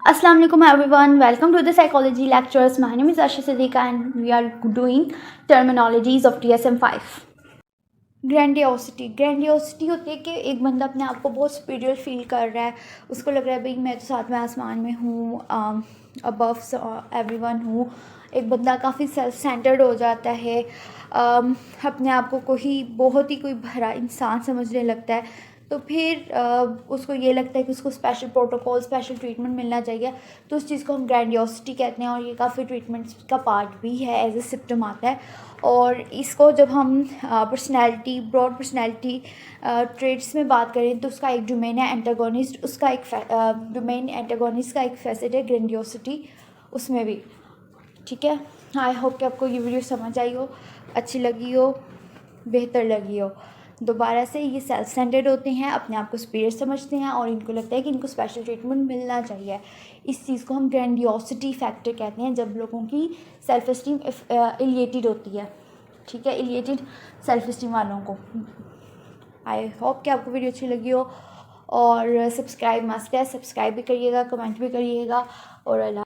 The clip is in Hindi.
Assalamu alaikum everyone, welcome to the psychology lectures. My name is Asha Siddiqa and we are doing terminologies of DSM-5. Grandiosity होती है कि एक बंदा अपने आप को बहुत सुपीरियर फील कर रहा है, उसको लग रहा है भाई मैं तो सातवें आसमान में हूँ, अबव एवरीवन हूँ। एक बंदा काफ़ी सेल्फ सेंटर्ड हो जाता है, अपने आप को बहुत ही कोई भला इंसान समझने लगता है। तो फिर उसको ये लगता है कि उसको स्पेशल प्रोटोकॉल, स्पेशल ट्रीटमेंट मिलना चाहिए। तो उस चीज़ को हम ग्रैंडियोसिटी कहते हैं और ये काफ़ी ट्रीटमेंट्स का पार्ट भी है, एज ए सिम्टम आता है। और इसको जब हम पर्सनैलिटी, ब्रॉड पर्सनैलिटी ट्रेड्स में बात करें तो उसका एक डोमेन है एंटागोनिस्ट, उसका एक डोमेन एंटागोनिस्ट का एक फैसेट है ग्रैंडियोसिटी, उसमें भी। ठीक है, आई होप कि आपको ये वीडियो समझ आई हो, अच्छी लगी हो, बेहतर लगी हो। दोबारा से, ये सेल्फ सेंटर्ड होते हैं, अपने आप को सुपीरियर समझते हैं और इनको लगता है कि इनको स्पेशल ट्रीटमेंट मिलना चाहिए। इस चीज़ को हम ग्रैंडियोसिटी फैक्टर कहते हैं, जब लोगों की सेल्फ इस्टीम इलिएटेड होती है। ठीक है, इलिएटेड सेल्फ इस्टीम वालों को। आई होप कि आपको वीडियो अच्छी लगी हो और सब्सक्राइब मस्ट है, सब्सक्राइब भी करिएगा, कमेंट भी करिएगा और अल्लाह।